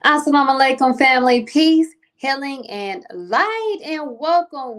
Assalamu alaikum, family. Peace, healing, and light. And welcome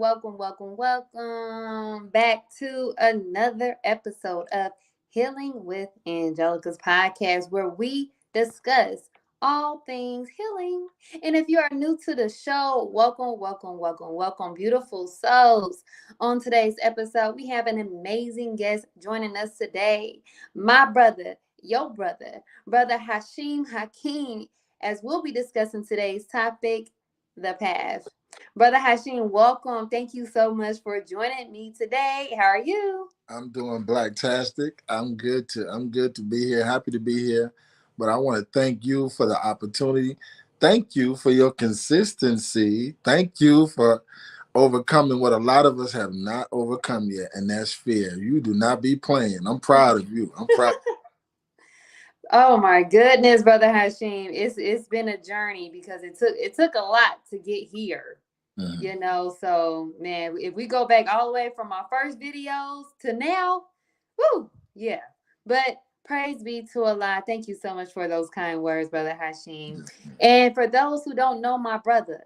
back to another episode of Healing with Angelica's podcast, where we discuss all things healing. And if you are new to the show, welcome, beautiful souls. On today's episode, we have an amazing guest joining us today. My brother, your brother, Brother Hashim Hakim, as we'll be discussing today's topic, the path. Brother Hashim, welcome. Thank you so much for joining me today. How are you? I'm doing blacktastic. I'm good to be here. Happy to be here. But I want to thank you for the opportunity. Thank you for your consistency. Thank you for overcoming what a lot of us have not overcome yet, and that's fear. You do not be playing. I'm proud of you. I'm proud. Oh my goodness, Brother Hashim. It's been a journey because it took a lot to get here. Mhm. So man, if we go back all the way from our first videos to now, whoo, yeah. But praise be to Allah. Thank you so much for those kind words, Brother Hashim. And for those who don't know my brother,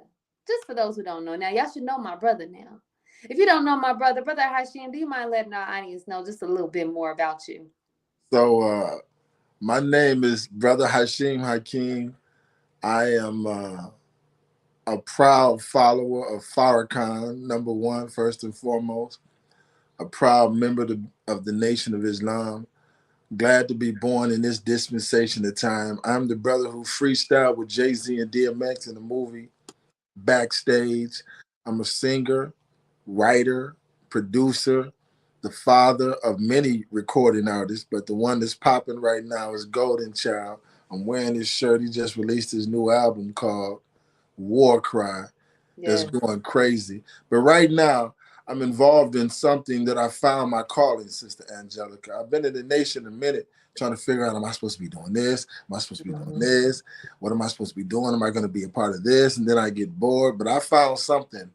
just for those who don't know, now y'all should know my brother now. If you don't know my brother, Brother Hashim, do you mind letting our audience know just a little bit more about you? So, my name is Brother Hashim Hakim. I am a proud follower of Farrakhan, number one, first and foremost. A proud member of the Nation of Islam. Glad to be born in this dispensation of time. I'm the brother who freestyled with Jay Z and DMX in the movie Backstage. I'm a singer, writer, producer, the father of many recording artists, but the one that's popping right now is Golden Child. I'm wearing his shirt. He just released his new album called War Cry. That's Yes. going crazy. But right now, I'm involved in something that I found my calling, Sister Angelica. I've been in the nation a minute trying to figure out, am I supposed to be doing this? Am I supposed to be doing Mhm. this? What am I supposed to be doing? Am I going to be a part of this? And then I get bored. But I found something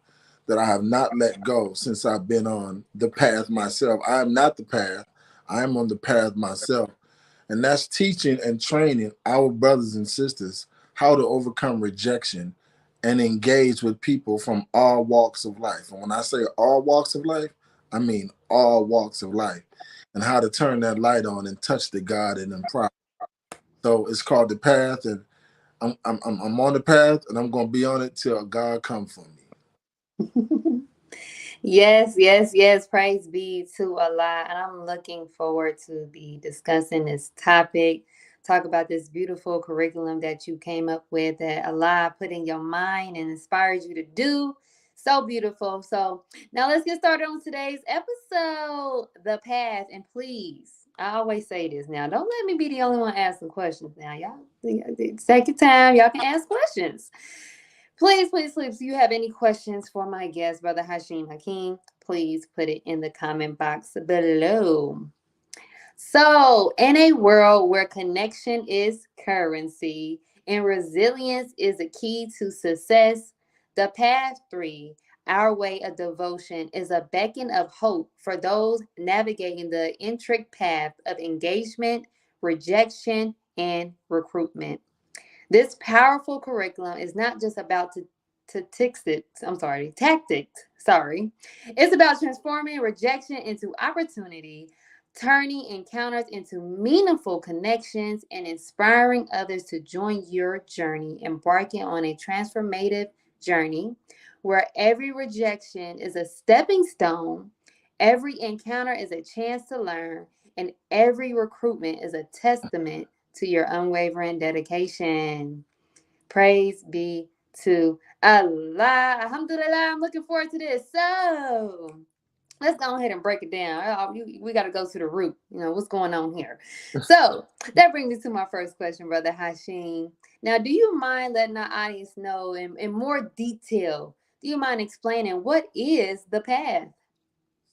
that I have not let go since I've been on the path myself. I am not the path. I am on the path myself. And that's teaching and training our brothers and sisters how to overcome rejection and engage with people from all walks of life. And when I say all walks of life, I mean all walks of life, and how to turn that light on and touch the God in them. So it's called the path, and I'm on the path, and I'm gonna be on it till God come for me. Yes. Praise be to Allah. And I'm looking forward to be discussing this topic. Talk about this beautiful curriculum that you came up with that Allah put in your mind and inspired you to do. So beautiful. So now let's get started on today's episode, The Path. And please, I always say this now. Don't let me be the only one asking questions now. Y'all take your time. Y'all can ask questions. Please, if you have any questions for my guest, Brother Hashim Hakim, please put it in the comment box below. So, in a world where connection is currency and resilience is a key to success, the path three, our way of devotion, is a beacon of hope for those navigating the intricate path of engagement, rejection, and recruitment. This powerful curriculum is not just about tactics. Sorry. It's about transforming rejection into opportunity, turning encounters into meaningful connections, and inspiring others to join your journey, embarking on a transformative journey where every rejection is a stepping stone, every encounter is a chance to learn, and every recruitment is a testament to your unwavering dedication. Praise be to Allah. Alhamdulillah. I'm looking forward to this. So let's go ahead and break it down. We got to go to the root. What's going on here? So that brings me to my first question, Brother Hashim. Now, do you mind letting our audience know in more detail? Do you mind explaining what is the path?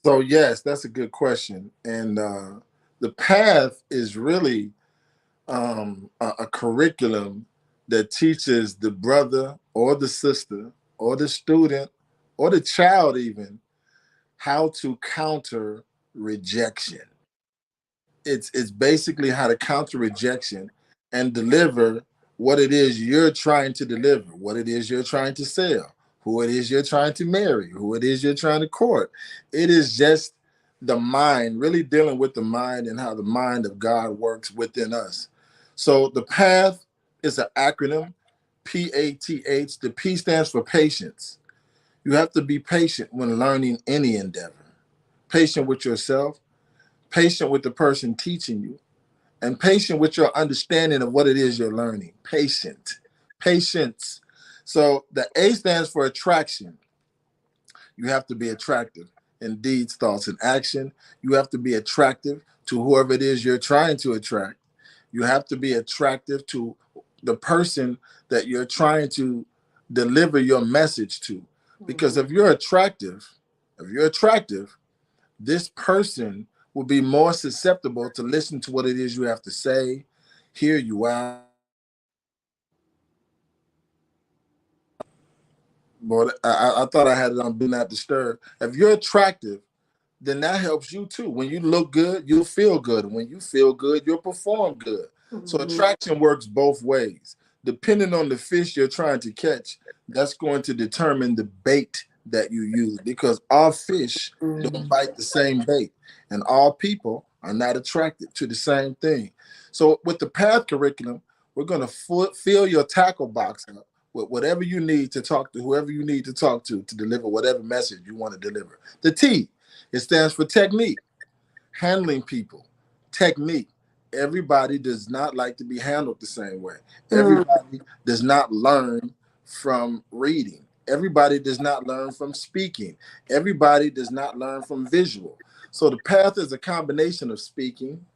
So yes, that's a good question. And the path is really a curriculum that teaches the brother or the sister or the student or the child even how to counter rejection. It's basically how to counter rejection and deliver what it is you're trying to deliver, what it is you're trying to sell, who it is you're trying to marry, who it is you're trying to court. It is just the mind, really dealing with the mind and how the mind of God works within us. So the path is an acronym, PATH. The P stands for patience. You have to be patient when learning any endeavor. Patient with yourself, patient with the person teaching you, and patient with your understanding of what it is you're learning. Patient, patience. So the A stands for attraction. You have to be attractive in deeds, thoughts, and action. You have to be attractive to whoever it is you're trying to attract. You have to be attractive to the person that you're trying to deliver your message to. Because if you're attractive, this person will be more susceptible to listen to what it is you have to say, hear you out. But I thought I had it on Do Not Disturb. If you're attractive, then that helps you too. When you look good, you'll feel good. And when you feel good, you'll perform good. So Mm-hmm. attraction works both ways. Depending on the fish you're trying to catch, that's going to determine the bait that you use because all fish don't Mm-hmm. bite the same bait and all people are not attracted to the same thing. So with the path curriculum, we're going to fill your tackle box up with whatever you need to talk to whoever you need to talk to deliver whatever message you want to deliver. The T, it stands for technique, handling people, technique. Everybody does not like to be handled the same way. Everybody does not learn from reading. Everybody does not learn from speaking. Everybody does not learn from visual. So the path is a combination of speaking,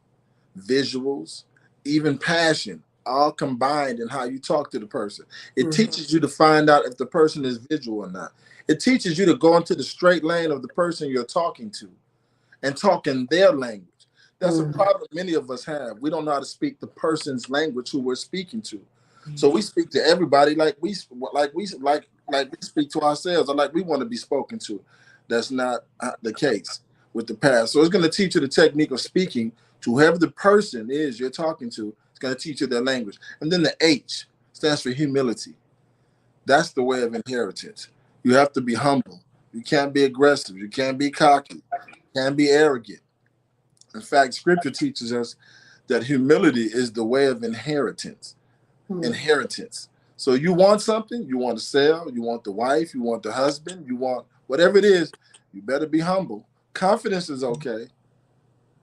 visuals, even passion, all combined in how you talk to the person. It Mm-hmm. teaches you to find out if the person is visual or not. It teaches you to go into the straight lane of the person you're talking to and talk in their language. That's a Mm-hmm. problem many of us have. We don't know how to speak the person's language who we're speaking to. So we speak to everybody like we speak to ourselves or like we want to be spoken to. That's not the case with the past. So it's going to teach you the technique of speaking to whoever the person is you're talking to. It's going to teach you their language. And then the H stands for humility. That's the way of inheritance. You have to be humble. You can't be aggressive. You can't be cocky. You can't be arrogant. In fact, scripture teaches us that humility is the way of inheritance. Inheritance. So you want something, you want to sell, you want the wife, you want the husband, you want whatever it is, you better be humble. Confidence is okay.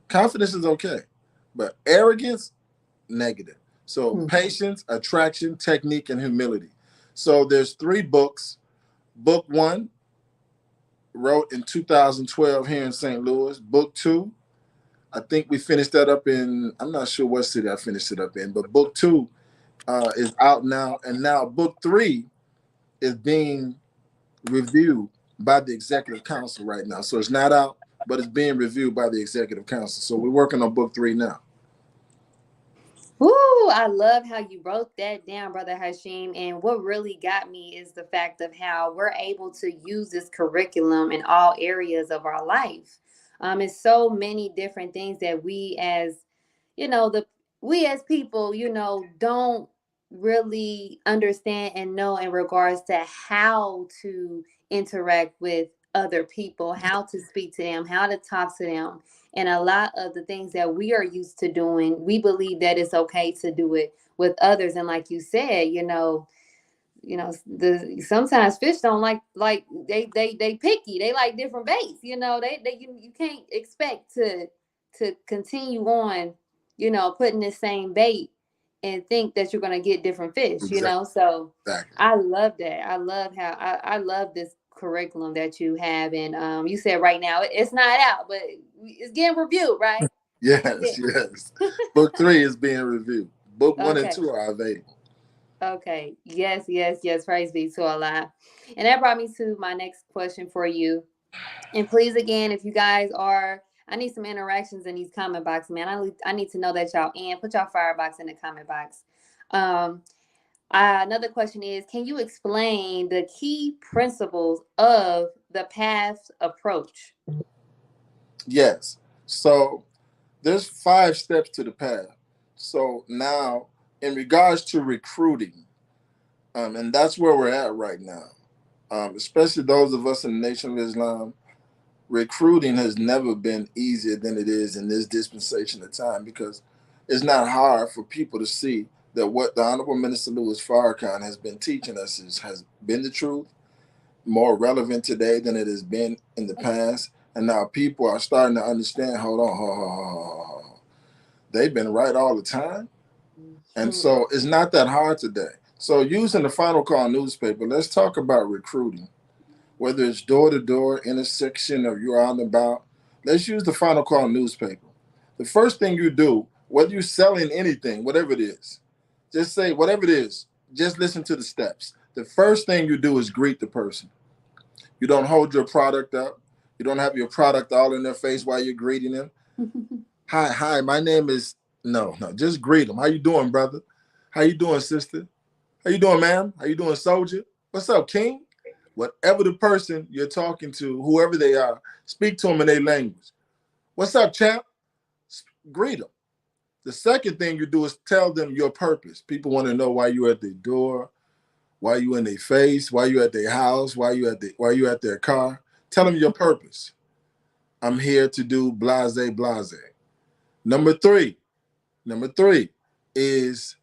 Confidence is okay. But arrogance, negative. So Mm-hmm. patience, attraction, technique, and humility. So there's 3 books. Book 1 wrote in 2012 here in St. Louis. Book 2, I think we finished that up in, I'm not sure what city I finished it up in, but book 2 is out now. And now book 3 is being reviewed by the executive council right now. So it's not out, but it's being reviewed by the executive council. So we're working on book 3 now. Woo, I love how you broke that down, Brother Hashim. And what really got me is the fact of how we're able to use this curriculum in all areas of our life. It's so many different things that we as, the we as people, don't really understand and know in regards to how to interact with other people, how to speak to them, how to talk to them. And a lot of the things that we are used to doing, we believe that it's okay to do it with others. And like you said, the sometimes fish don't like they picky. They like different baits. You can't expect to continue on, putting the same bait and think that you're gonna get different fish. Exactly. So Exactly. I love that. I love how I love this curriculum that you have, and you said right now it's not out, but it's getting reviewed, right? Yes, yes. Book 3 is being reviewed. Book 1 and Okay. 2 are available. Okay. Yes, yes, yes. Praise be to Allah. And that brought me to my next question for you. And please, again, if you guys are, I need some interactions in these comment box, man. I need to know that y'all in. Put y'all firebox in the comment box. Um, Another question is, can you explain the key principles of the path approach? Yes. So there's 5 steps to the path. So now in regards to recruiting, and that's where we're at right now. Especially those of us in the Nation of Islam, recruiting has never been easier than it is in this dispensation of time, because it's not hard for people to see that what the Honorable Minister Louis Farrakhan has been teaching us has been the truth, more relevant today than it has been in the past. And now people are starting to understand, hold on, hold. They've been right all the time. And Mhm. so it's not that hard today. So using the Final Call newspaper, let's talk about recruiting. Whether it's door to door, intersection, or you're out and about, let's use the Final Call newspaper. The first thing you do, whether you're selling anything, whatever it is, just say, whatever it is, just listen to the steps. The first thing you do is greet the person. You don't hold your product up. You don't have your product all in their face while you're greeting them. Hi, my name is, no, just greet them. How you doing, brother? How you doing, sister? How you doing, ma'am? How you doing, soldier? What's up, king? Whatever the person you're talking to, whoever they are, speak to them in their language. What's up, champ? Greet them. The second thing you do is tell them your purpose. People want to know why you at their door, why you in their face, why you at their house, why you at their car. Tell them your purpose. I'm here to do blase blase. Number three, number three is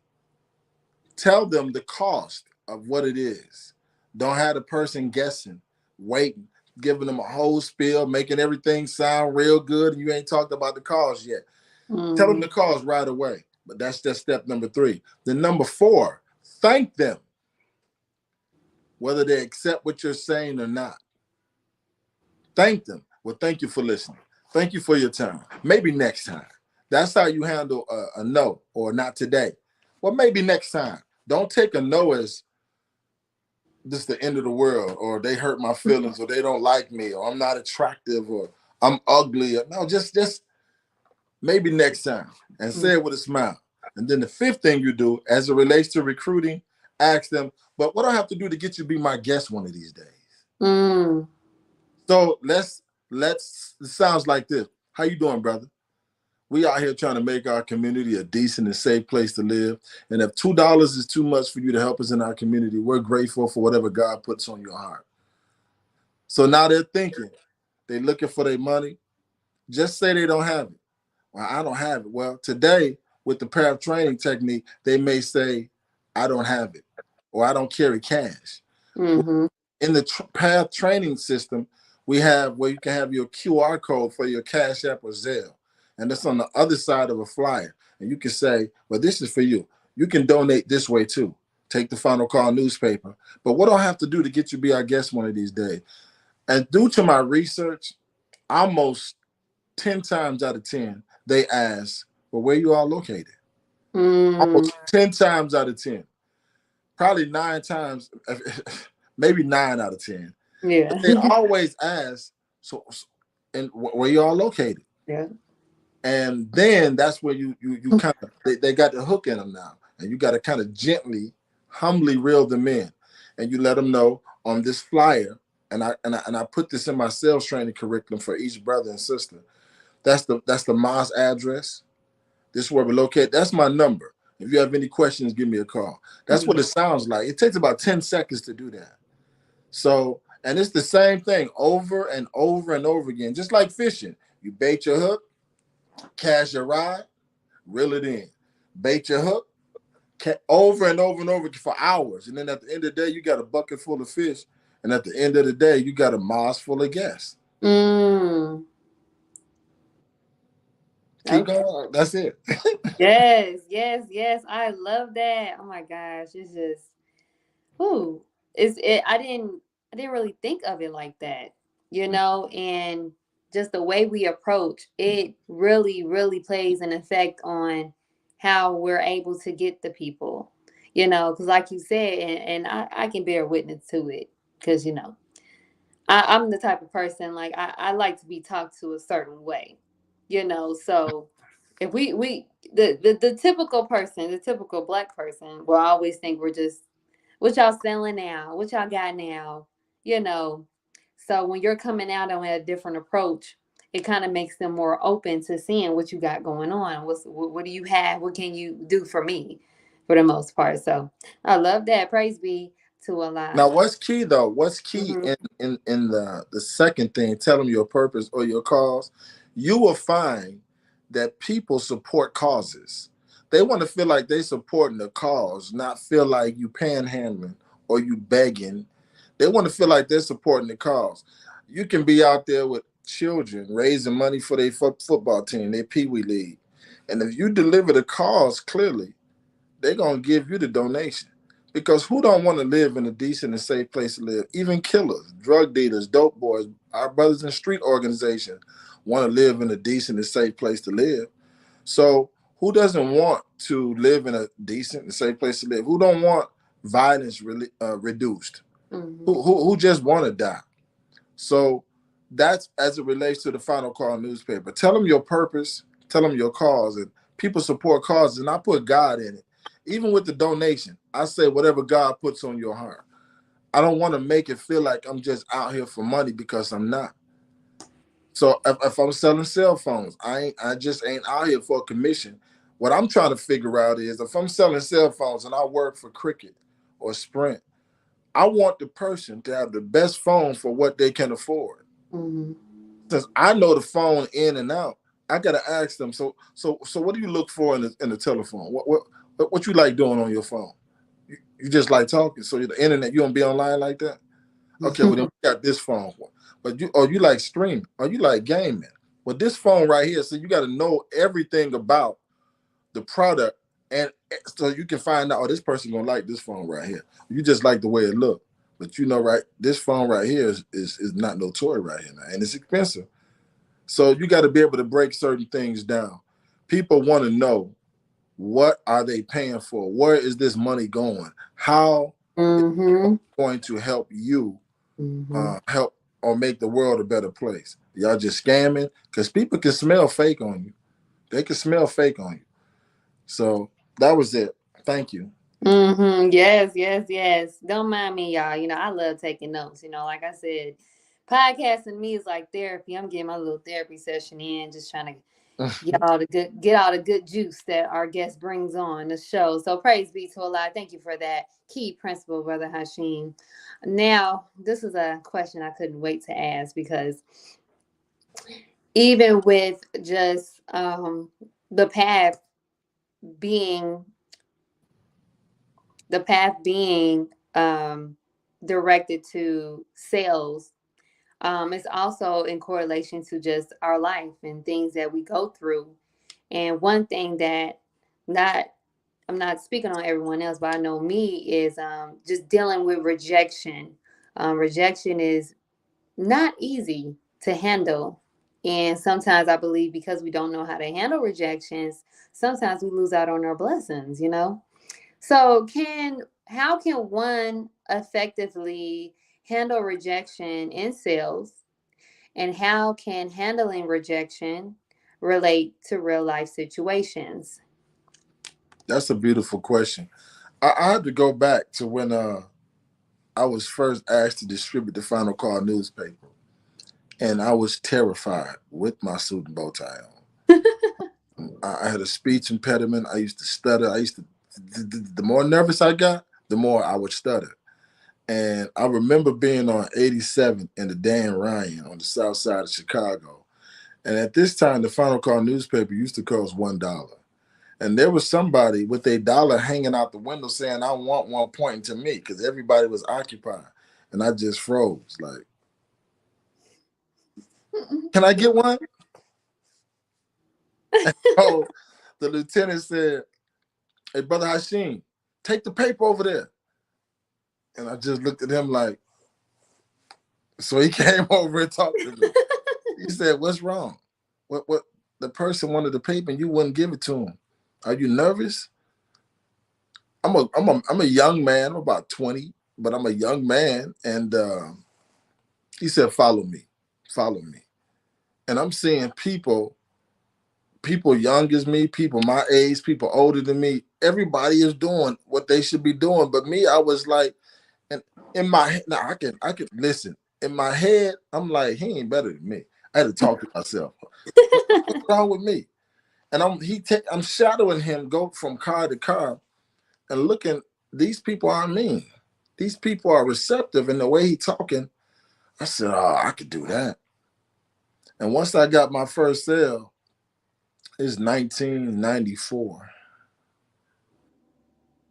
tell them the cost of what it is. Don't have the person guessing, waiting, giving them a whole spiel, making everything sound real good, and you ain't talked about the cost yet. Tell them the cost right away. But that's just step number three. Then number four, thank them, whether they accept what you're saying or not. Thank them. Well, thank you for listening. Thank you for your time. Maybe next time. That's how you handle a no or not today. Well, maybe next time. Don't take a no as this is the end of the world, or they hurt my feelings, or they don't like me, or I'm not attractive, or I'm ugly. No, just maybe next time, and say it with a smile. And then the fifth thing you do, as it relates to recruiting, ask them, but what do I have to do to get you to be my guest one of these days? Mm. So let's it sounds like this. How you doing, brother? We out here trying to make our community a decent and safe place to live. And if $2 is too much for you to help us in our community, we're grateful for whatever God puts on your heart. So now they're thinking, they're looking for their money. Just say they don't have it. Well, I don't have it. Well, today with the path training technique, they may say, I don't have it, or I don't carry cash. Mm-hmm. In the path training system, we have where you can have your QR code for your Cash App or Zelle. And that's on the other side of a flyer. And you can say, well, this is for you. You can donate this way too. Take the Final Call newspaper. But what do I have to do to get you to be our guest one of these days? And due to my research, almost 10 times out of 10, they ask, well, where you all located? Mm. Almost 10 times out of 10. Probably 9 times, maybe 9 out of 10. Yeah. But they always ask, so and where you all located? Yeah. And then that's where you kind of they got the hook in them now. And you got to kind of gently, humbly reel them in. And you let them know on this flyer, and I put this in my sales training curriculum for each brother and sister. That's the mosque address. This is where we're located. That's my number. If you have any questions, give me a call. That's what it sounds like. It takes about 10 seconds to do that. So, and it's the same thing over and over and over again, just like fishing. You bait your hook, cast your rod, reel it in. Bait your hook, over and over and over for hours. And then at the end of the day, you got a bucket full of fish. And at the end of the day, you got a mosque full of guests. Mm. Keep Okay. going. That's it. Yes, yes, yes. I love that. Oh my gosh. It's just ooh. I didn't really think of it like that. And just the way we approach it really, really plays an effect on how we're able to get the people. Because like you said, and I can bear witness to it. Because I'm the type of person like I like to be talked to a certain way, So if we the typical person, the typical black person, will always think we're just what y'all selling now, what y'all got now, you know. So when you're coming out on a different approach, it kind of makes them more open to seeing what you got going on. What do you have? What can you do for me? for the most part. So I love that. Praise be to Allah. Now, what's key though? What's key Mm-hmm. in the second thing? Tell them your purpose or your cause. You will find that people support causes. They want to feel like they supporting the cause, not feel like you panhandling or you begging. They want to feel like they're supporting the cause. You can be out there with children raising money for their football team, their pee wee league, and if you deliver the cause clearly, they're gonna give you the donation. Because who don't want to live in a decent and safe place to live? Even killers, drug dealers, dope boys, our brothers in street organizations want to live in a decent and safe place to live. So who doesn't want to live in a decent and safe place to live? Who don't want violence reduced? Mm-hmm. Who just want to die? So that's as it relates to the Final Call newspaper. Tell them your purpose, tell them your cause, and people support causes, and I put God in it. Even with the donation, I say whatever God puts on your heart. I don't want to make it feel like I'm just out here for money because I'm not. So if I'm selling cell phones, I just ain't out here for a commission. What I'm trying to figure out is if I'm selling cell phones and I work for Cricket or Sprint, I want the person to have the best phone for what they can afford. Mm-hmm. Since I know the phone in and out, I gotta ask them. So what do you look for in the telephone? What you like doing on your phone? You just like talking. So the internet, you don't be online like that. Okay, well then we got this phone. But you like streaming, or you like gaming. Well, this phone right here, so you got to know everything about the product, and so you can find out, oh, this person gonna like this phone right here. You just like the way it look, but you know, right, this phone right here is not no toy right here, now, and it's expensive. So you got to be able to break certain things down. People want to know, what are they paying for? Where is this money going? How is Mm-hmm. it going to help you Mm-hmm. help or make the world a better place? Y'all just scamming? Because people can smell fake on you. They can smell fake on you. So that was it. Thank you. Mm-hmm. Yes, yes, yes. Don't mind me, y'all. I love taking notes. Like I said, podcasting me is like therapy. I'm getting my little therapy session in, just trying to get all the good juice that our guest brings on the show. So praise be to Allah. Thank you for that key principle, Brother Hashim. Now, this is a question I couldn't wait to ask, because even with just the path being the path being directed to sales, it's also in correlation to just our life and things that we go through. And one thing that, not I'm not speaking on everyone else, but I know me, is just dealing with rejection. Rejection is not easy to handle. And sometimes I believe because we don't know how to handle rejections, sometimes we lose out on our blessings. So how can one effectively handle rejection in sales, and how can handling rejection relate to real life situations? That's a beautiful question. I had to go back to when I was first asked to distribute the Final Call newspaper, and I was terrified with my suit and bow tie on. I had a speech impediment. I used to stutter. The more nervous I got, the more I would stutter. And I remember being on 87 in the Dan Ryan on the south side of Chicago. And at this time, the Final Call newspaper used to cost $1. And there was somebody with a dollar hanging out the window saying, I want one, pointing to me, because everybody was occupied. And I just froze. Like, can I get one? Oh, the lieutenant said, hey, Brother Hashim, take the paper over there. And I just looked at him like, so he came over and talked to me. He said, what's wrong? What the person wanted the paper and you wouldn't give it to him. Are you nervous? I'm a young man. I'm about 20, but I'm a young man. And he said, follow me. Follow me. And I'm seeing people young as me, people my age, people older than me. Everybody is doing what they should be doing. But me, I was like, and in my head, now I can listen. In my head, I'm like, he ain't better than me. I had to talk to myself. What's wrong with me? And I'm shadowing him go from car to car. and looking, these people aren't mean. These people are receptive in the way he talking. I said, oh, I could do that. And once I got my first sale, it's 1994.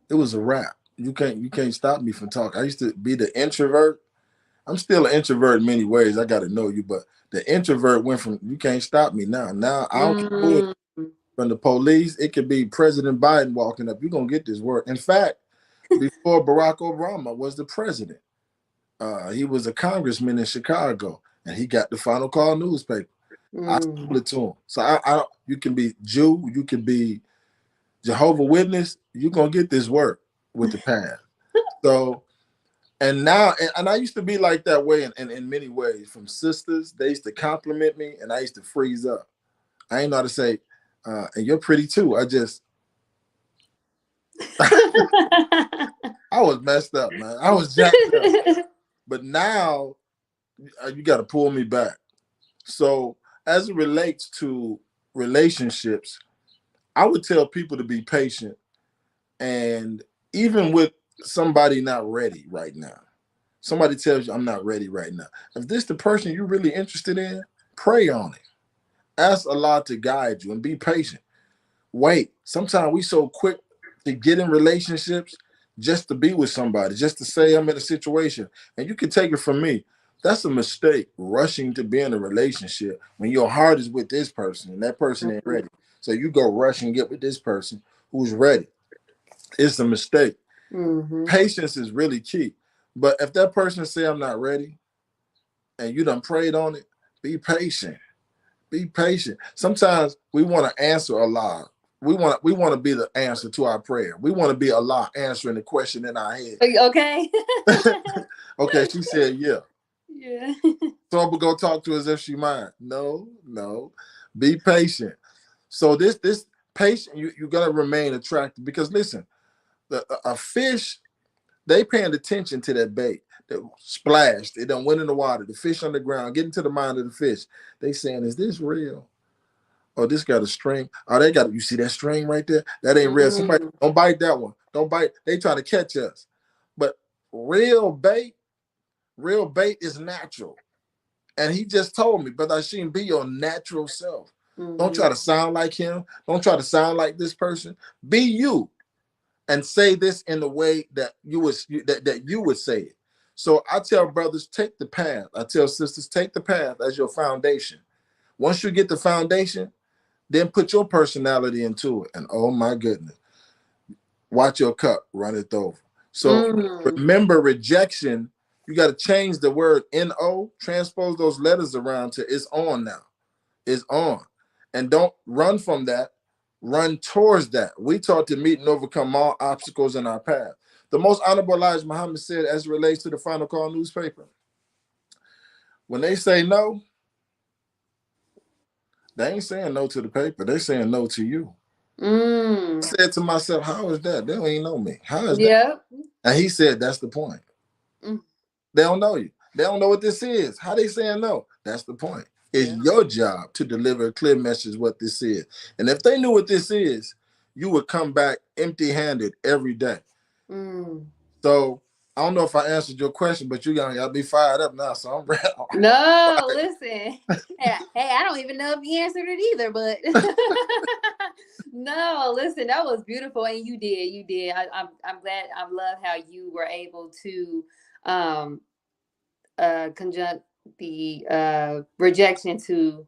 It was a wrap. You can't stop me from talking. I used to be the introvert. I'm still an introvert in many ways. I got to know you, but the introvert went from you can't stop me now. Now I don't care who it is, Mm. from the police. It could be President Biden walking up. You're gonna get this work. In fact, before Barack Obama was the president, he was a congressman in Chicago, and he got the Final Call newspaper. I Mm. sold it to him. So you can be Jew, you can be Jehovah Witness. You're gonna get this work with the path. So and now, and I used to be like that way in many ways. From sisters, they used to compliment me, and I used to freeze up. I ain't know how to say, and you're pretty too. I was messed up, man. I was jacked up. But now, you got to pull me back. So, as it relates to relationships, I would tell people to be patient, and even with somebody not ready right now. Somebody tells you I'm not ready right now. If this the person you're really interested in, pray on it. Ask Allah to guide you and be patient. Wait. Sometimes we so quick to get in relationships just to be with somebody, just to say I'm in a situation. And you can take it from me. That's a mistake, rushing to be in a relationship when your heart is with this person and that person ain't ready. So you go rush and get with this person who's ready. It's a mistake. Mm-hmm. Patience is really key. But if that person say I'm not ready, and you done prayed on it, be patient. Be patient. Sometimes we want to answer Allah. We want to be the answer to our prayer. We want to be Allah answering the question in our head. Okay. Okay, she said yeah. Yeah. So I'm gonna go talk to her as if she mine. No, no. Be patient. So this patient, you gotta remain attractive because listen, a fish, they paying attention to that bait that splashed. It done went in the water. The fish on the ground, getting to the mind of the fish. They saying, is this real? Oh, this got a string. Oh, they got, you see that string right there? That ain't real. Somebody, Mm. don't bite that one. Don't bite. They trying to catch us. But real bait, real bait is natural. And he just told me, but Hashim, be your natural self. Don't Mm-hmm. try to sound like him. Don't try to sound like this person. Be you. And say this in the way that you would say it. So I tell brothers, take the path. I tell sisters, take the path as your foundation. Once you get the foundation, then put your personality into it. And oh my goodness, watch your cup runneth over. So Mm. remember rejection, you got to change the word N-O, transpose those letters around to it's on now. It's on. And don't run from that. Run towards that. We taught to meet and overcome all obstacles in our path. The most honorable Elijah Muhammad said, as it relates to the Final Call newspaper, when they say no, they ain't saying no to the paper. They saying no to you. I Mm. said to myself, how is that? They don't even know me. How is that? Yep. And he said, that's the point. Mm. They don't know you. They don't know what this is. How they saying no? That's the point. It's Yeah. your job to deliver a clear message what this is. And if they knew what this is, you would come back empty-handed every day. Mm. So I don't know if I answered your question, but you gotta be fired up now. So I'm ready. No, listen. Hey, I don't even know if you answered it either, but no, listen, that was beautiful, and you did. I'm glad. I love how you were able to um conjunct the rejection to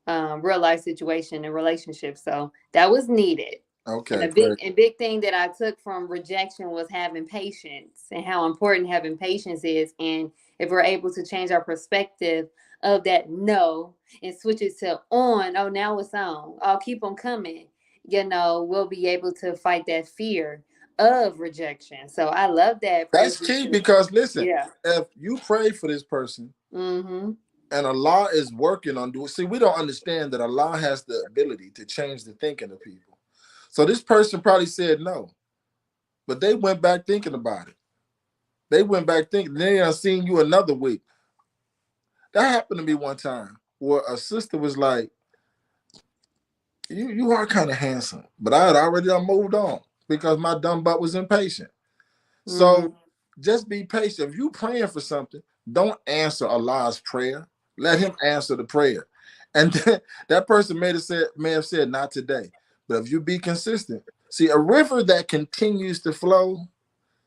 real life situation and relationship. So that was needed. And Okay, a big great. and big thing that I took from rejection was having patience and how important having patience is. And if we're able to change our perspective of that no and switch it to on, oh now it's on. I'll keep on coming. We'll be able to fight that fear of rejection. So I love that. Praise That's be key to because listen, yeah. if you pray for this person Mm-hmm. and Allah is working on doing, see, we don't understand that Allah has the ability to change the thinking of people. So this person probably said no, but they went back thinking about it. They went back thinking, they done seen you another week. That happened to me one time where a sister was like, you are kind of handsome, but I had already moved on. because my dumb butt was impatient. Mm, So just be patient. If you praying for something, don't answer Allah's prayer. Let him answer the prayer. And then that person may have said not today. But if you be consistent, see, a river that continues to flow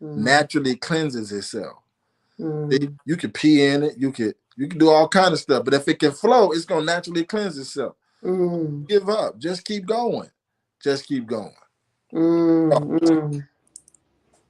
mm, naturally cleanses itself. See, mm, you can pee in it, you can do all kind of stuff. But if it can flow, it's gonna naturally cleanse itself. mm, Give up. Just keep going. Just keep going. mm, mm.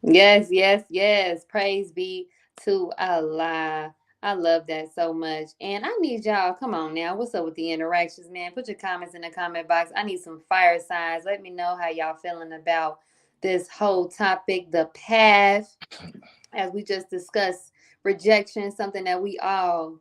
Yes, yes, yes. Praise be to Allah. I love that so much. And I need y'all, come on now. What's up with the interactions, man? Put your comments in the comment box. I need some fire signs. Let me know how y'all feeling about this whole topic, the path, as we just discussed, rejection, something that we all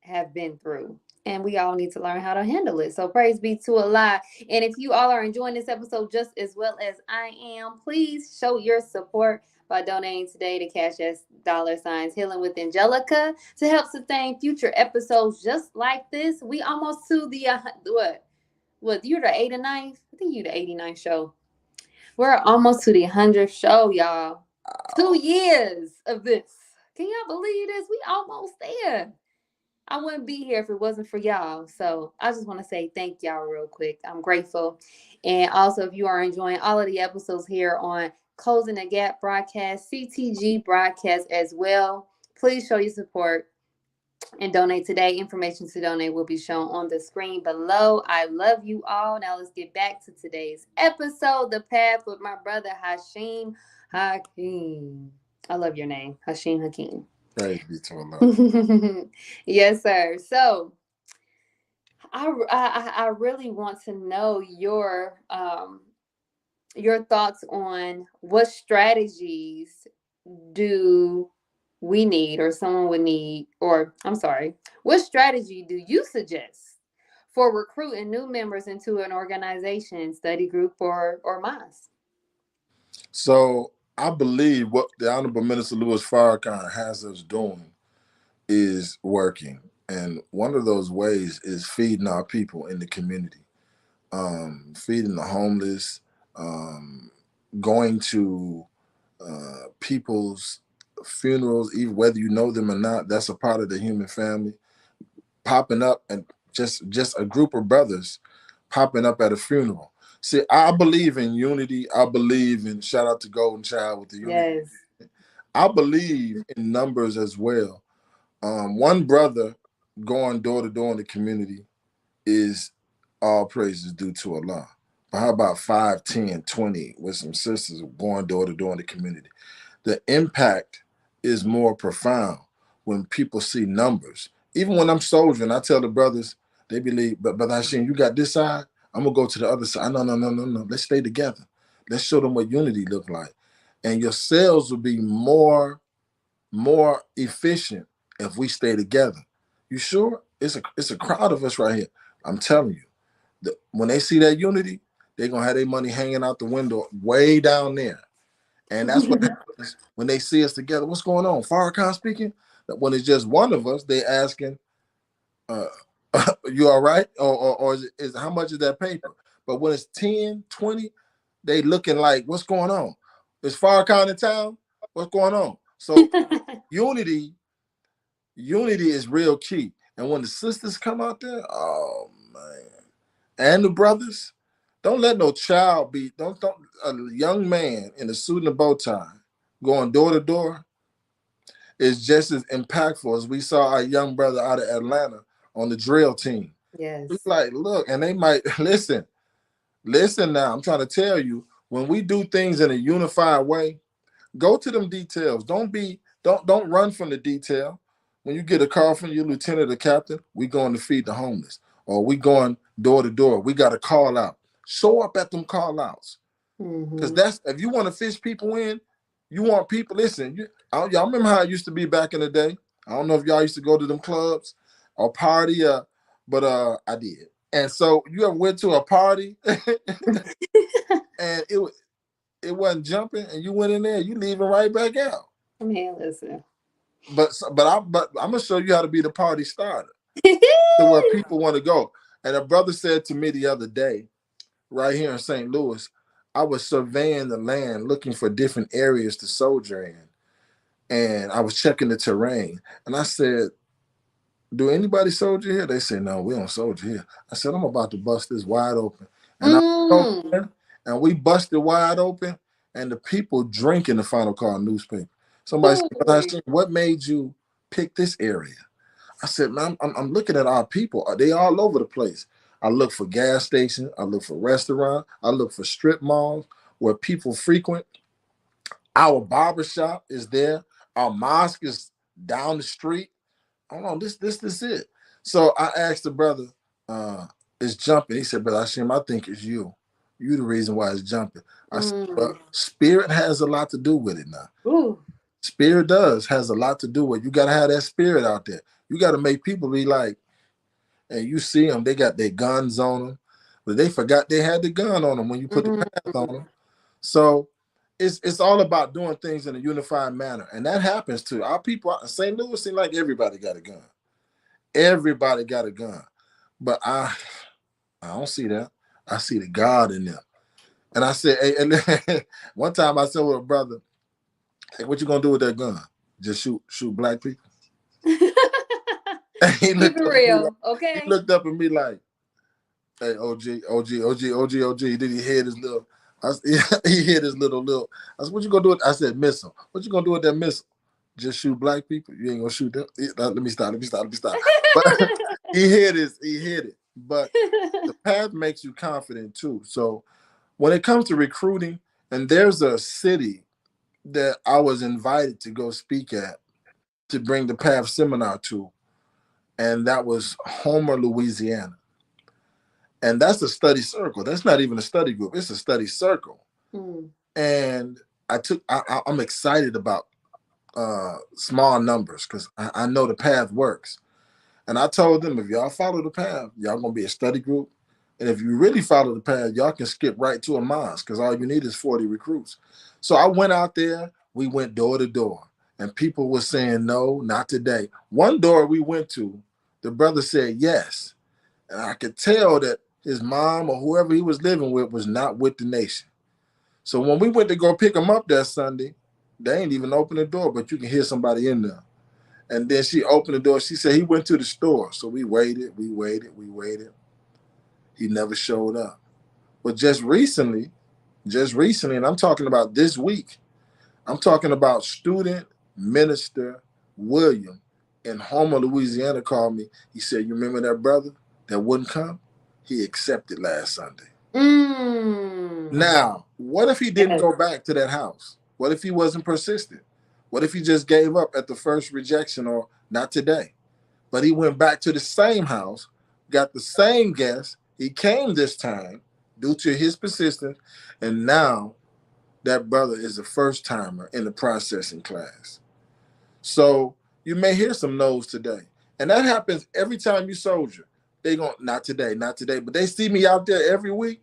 have been through. And we all need to learn how to handle it. So praise be to Allah. And if you all are enjoying this episode just as well as I am, please show your support by donating today to Cash S $ Healing with Angelica to help sustain future episodes just like this. We almost to the what you're the 89th? I think you're the 89th show. We're almost to the 100th show, y'all. 2 years of this. Can y'all believe this? We almost there. I wouldn't be here if it wasn't for y'all. So I just want to say thank y'all real quick. I'm grateful. And also, if you are enjoying all of the episodes here on Closing the Gap broadcast, CTG broadcast as well, please show your support and donate today. Information to donate will be shown on the screen below. I love you all. Now let's get back to today's episode, The Path with my brother Hashim Hakim. I love your name, Hashim Hakim. Praise be to Allah. Yes, sir. So I really want to know your thoughts on what strategies do we need or someone would need, or I'm sorry, what strategy do you suggest for recruiting new members into an organization, study group, or mosque? So I believe what the Honorable Minister Louis Farrakhan has us doing is working. And one of those ways is feeding our people in the community, feeding the homeless, um, going to people's funerals, even whether you know them or not. That's a part of the human family. Popping up and just a group of brothers popping up at a funeral. See, I believe in unity. I believe in shout out to Golden Child with the unity. Yes. I believe in numbers as well. One brother going door to door in the community is all praises due to Allah. But how about 5, 10, 20 with some sisters going door to door in the community? The impact is more profound when people see numbers. Even when I'm soldiering, I tell the brothers, they believe, but Brother Hashim, you got this side, I'm gonna go to the other side. No, no, no, no, no. Let's stay together. Let's show them what unity look like. And your sales will be more efficient if we stay together. You sure? It's a crowd of us right here. I'm telling you. When they see that unity, they're gonna have their money hanging out the window way down there. And that's what happens when they see us together. What's going on? Farrakhan speaking? When it's just one of us, they asking, uh, you all right? Or is how much is that paper? But when it's 10, 20, they looking like, what's going on? Is Farrakhan in town? What's going on? So unity is real key. And when the sisters come out there, oh man, and the brothers, don't let no child be, don't a young man in a suit and a bow tie going door to door is just as impactful as we saw our young brother out of Atlanta on the drill team. It's Yes. like, look, and they might listen now. I'm trying to tell you, when we do things in a unified way, go to them details. Don't run from the detail. When you get a call from your lieutenant or captain, we going to feed the homeless, or we going door to door. We got to call out. Show up at them call outs, because Mm-hmm. that's if you want to fish people in, you want people. Listen, y'all remember how it used to be back in the day? I don't know if y'all used to go to them clubs or party, but I did. And so you ever went to a party and it wasn't jumping, and you went in there, you leaving right back out. Man, listen. But I'm gonna show you how to be the party starter to where people want to go. And a brother said to me the other day, right here in St. Louis, I was surveying the land, looking for different areas to soldier in, and I was checking the terrain. And I said, "Do anybody soldier here?" They said, "No, we don't soldier here." I said, "I'm about to bust this wide open," and I went over Mm. there, and we busted wide open, and the people drinking the Final Call newspaper. Somebody said, "Brother Ooh. Hashim, what made you pick this area?" I said, "Man, I'm looking at our people. They all over the place. I look for gas stations. I look for restaurants. I look for strip malls where people frequent. Our barber shop is there. Our mosque is down the street. Hold on, this it." So I asked the brother, "It's jumping." He said, "Brother Hashim, I think it's you. You the reason why it's jumping." I said, "Well, Mm. spirit has a lot to do with it now. Ooh. Spirit has a lot to do with it. You got to have that spirit out there. You got to make people be like, and you see them, they got their guns on them, but they forgot they had the gun on them when you put the path on Mm. them. So it's all about doing things in a unified manner, and that happens to our people in St. Louis. Seem like everybody got a gun. Everybody got a gun, but I don't see that. I see the God in them. And I said, hey, and one time I said with a brother, "Hey, what you gonna do with that gun? Just shoot black people?" And he Keep looked it up at me like real, okay? "Hey, OG, OG, OG, OG, OG." Then he hit his little. He hit his little. I said, "What you gonna do with?" I said, "Missile. What you gonna do with that missile? Just shoot black people? You ain't gonna shoot them." Let me stop. Let me stop. Let me stop. But he hit his. He hit it. But the path makes you confident too. So when it comes to recruiting, and there's a city that I was invited to go speak at to bring the path seminar to, and that was Homer, Louisiana. And that's a study circle. That's not even a study group. It's a study circle. Mm. And I'm excited about small numbers because I know the path works. And I told them, if y'all follow the path, y'all gonna be a study group. And if you really follow the path, y'all can skip right to a mosque because all you need is 40 recruits. So I went out there, we went door to door, and people were saying, "No, not today." One door we went to, the brother said yes. And I could tell that his mom or whoever he was living with was not with the nation. So when we went to go pick him up that Sunday, they ain't even open the door, but you can hear somebody in there. And then she opened the door. She said he went to the store. So we waited, we waited, we waited. He never showed up. But just recently, and I'm talking about this week, I'm talking about student minister William in Homer, Louisiana called me. He said, "You remember that brother that wouldn't come? He accepted last Sunday." Mm. Now, what if he didn't Yes. go back to that house? What if he wasn't persistent? What if he just gave up at the first rejection or not today? But he went back to the same house, got the same guest. He came this time due to his persistence, and now that brother is a first timer in the processing class. So you may hear some no's today. And that happens every time you soldier. They going, "Not today, not today." But they see me out there every week.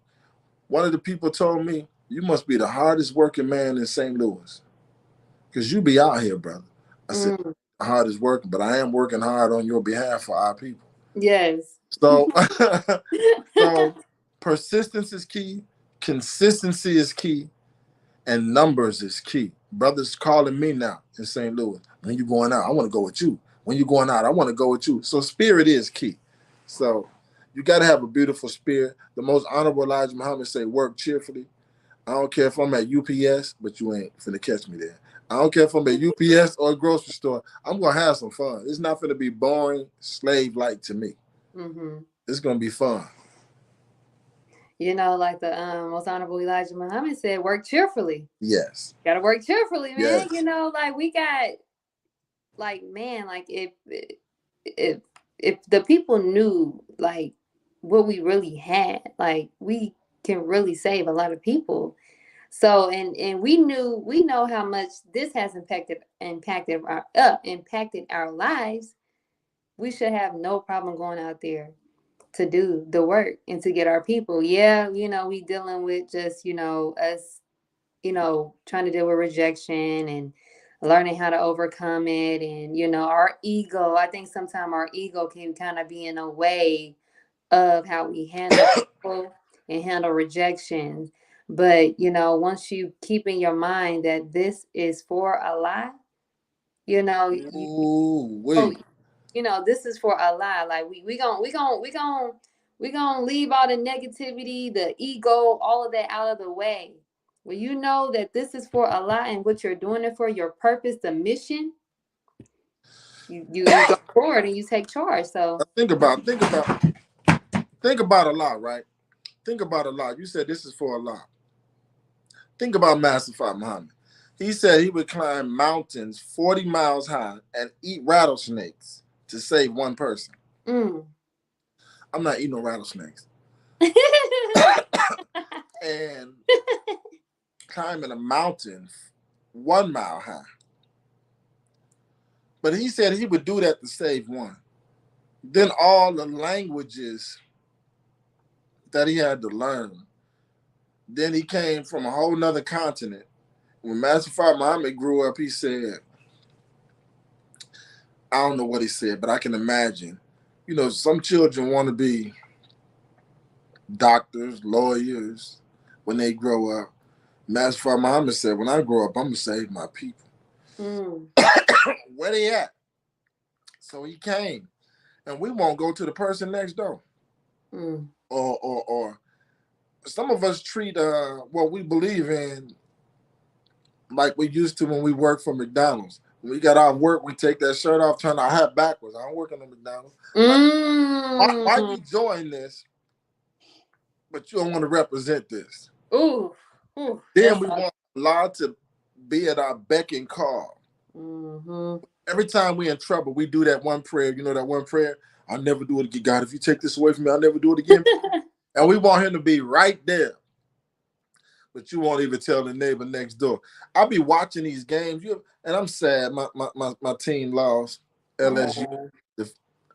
One of the people told me, "You must be the hardest working man in St. Louis. Because you be out here, brother." I said, Mm. "The hardest working, but I am working hard on your behalf for our people." Yes. So so persistence is key, consistency is key, and numbers is key. Brothers calling me now in St. Louis. "When you going out, I want to go with you. When you going out, I want to go with you." So spirit is key. So you got to have a beautiful spirit. The most honorable Elijah Muhammad say, "Work cheerfully." I don't care if I'm at UPS, but you ain't finna catch me there. I don't care if I'm at UPS or a grocery store. I'm gonna have some fun. It's not gonna be boring, slave-like to me. Hmm. It's gonna be fun. Like the most honorable Elijah Muhammad said, work cheerfully. Yes. Gotta work cheerfully, man. Yes. Like we got, like, man, like if if the people knew like what we really had, like we can really save a lot of people. So and we know how much this has impacted our lives. We should have no problem going out there to do the work and to get our people. Yeah, we dealing with just, us, trying to deal with rejection and learning how to overcome it. And, our ego, I think sometimes our ego can kind of be in a way of how we handle people and handle rejections. But once you keep in your mind that this is for Allah, you Ooh, oh, wait. this is for Allah. Like we gonna leave all the negativity, the ego, all of that out of the way. When you know that this is for Allah and what you're doing it for, your purpose, the mission, you go forward and you take charge. So Think about a lot, right? Think about a lot. You said this is for a lot. Think about Master Muhammad. He said he would climb mountains 40 miles high and eat rattlesnakes to save one person. mm. I'm not eating no rattlesnakes. And climbing a mountain 1 mile high. But he said he would do that to save one. Then all the languages that he had to learn. Then he came from a whole nother continent. When Master Muhammad grew up, he said, I don't know what he said, but I can imagine. Some children want to be doctors, lawyers when they grow up. Master Muhammad said, when I grow up, I'm going to save my people. Mm. Where they at? So he came. And we won't go to the person next door. Mm. Or some of us treat what we believe in like we used to when we worked for McDonald's. When we got off work, we take that shirt off, turn our hat backwards. I don't work in the McDonald's. Why Mm. you join this, but you don't want to represent this? Ooh. Ooh. Then That's we want Allah to be at our beck and call. mm-hmm. Every time we're in trouble, we do that one prayer. You know that one prayer? I'll never do it again. God, if you take this away from me, I'll never do it again. And we want him to be right there. But you won't even tell the neighbor next door. I'll be watching these games, and I'm sad. My team lost. LSU, Oh. the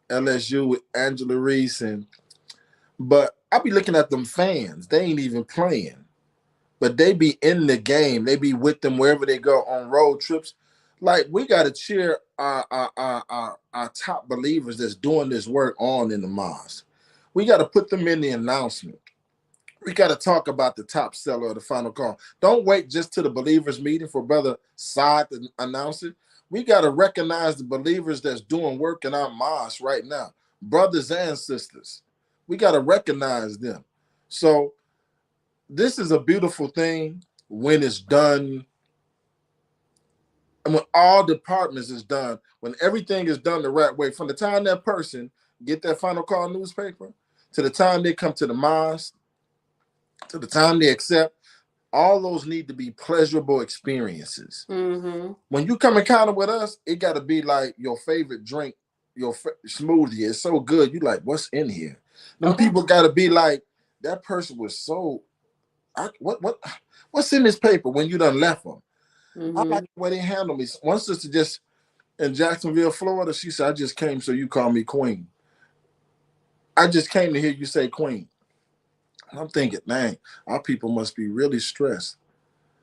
LSU with Angela Reese, but I'll be looking at them fans. They ain't even playing, but they be in the game. They be with them wherever they go on road trips. Like we got to cheer our top believers that's doing this work on in the mosque. We got to put them in the announcement. We got to talk about the top seller of the final call. Don't wait just to the believers meeting for Brother Saad to announce it. We got to recognize the believers that's doing work in our mosque right now, brothers and sisters. We got to recognize them. So this is a beautiful thing when it's done, and when all departments is done, when everything is done the right way. From the time that person get that final call newspaper to the time they come to the mosque, to the time they accept, all those need to be pleasurable experiences. Mm-hmm. When you come encounter with us, it got to be like your favorite drink, your smoothie. It's so good. You like, what's in here? Them people got to be like, that person was so, what's in this paper when you done left them? I Mm-hmm. like the way they handle me. One sister just in Jacksonville, Florida, she said, I just came so you call me queen. I just came to hear you say queen. And I'm thinking, man, our people must be really stressed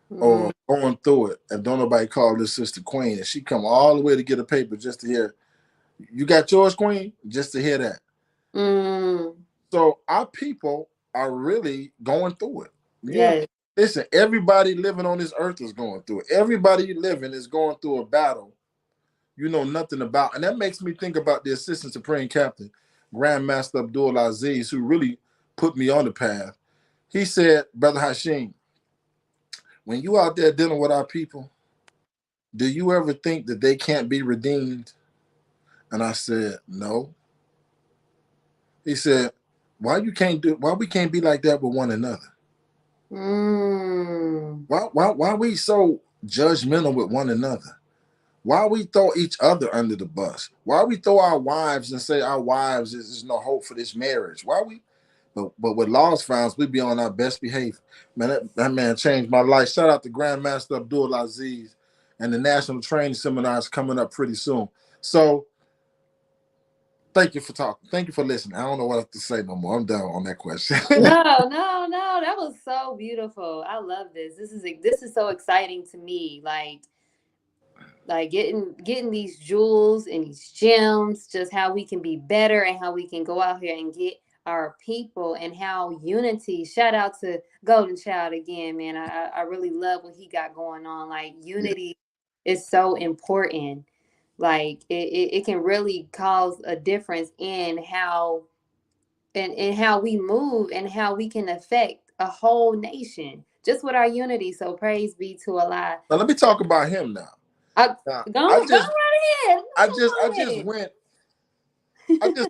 or going through it, and don't nobody call this sister queen. And she come all the way to get a paper just to hear, you got yours, queen? Just to hear that. Mm. So our people are really going through it. Yes. Listen, everybody living on this earth is going through it. Everybody living is going through a battle you know nothing about. And that makes me think about the Assistant Supreme Captain, Grandmaster Abdul Aziz, who really put me on the path. He said, Brother Hashim, when you out there dealing with our people, do you ever think that they can't be redeemed? And I said, no. He said, why we can't be like that with one another? Mm. Why we so judgmental with one another? Why we throw each other under the bus? Why we throw our wives and say our wives is no hope for this marriage? Why we but with lost founds, we be on our best behavior. Man, that man changed my life. Shout out to Grandmaster Abdul Aziz, and the National Training Seminar is coming up pretty soon. So thank you for talking. Thank you for listening. I don't know what to say no more. I'm done on that question. No. That was so beautiful. I love this. This is so exciting to me. Like getting these jewels and these gems, just how we can be better and how we can go out here and get our people and how unity. Shout out to Golden Child again, man. I really love what he got going on. Like Yeah. unity is so important. Like it can really cause a difference in how and how we move and how we can affect a whole nation just with our unity. So praise be to Allah. Now let me talk about him now. I, Now go right ahead. I Go just ahead.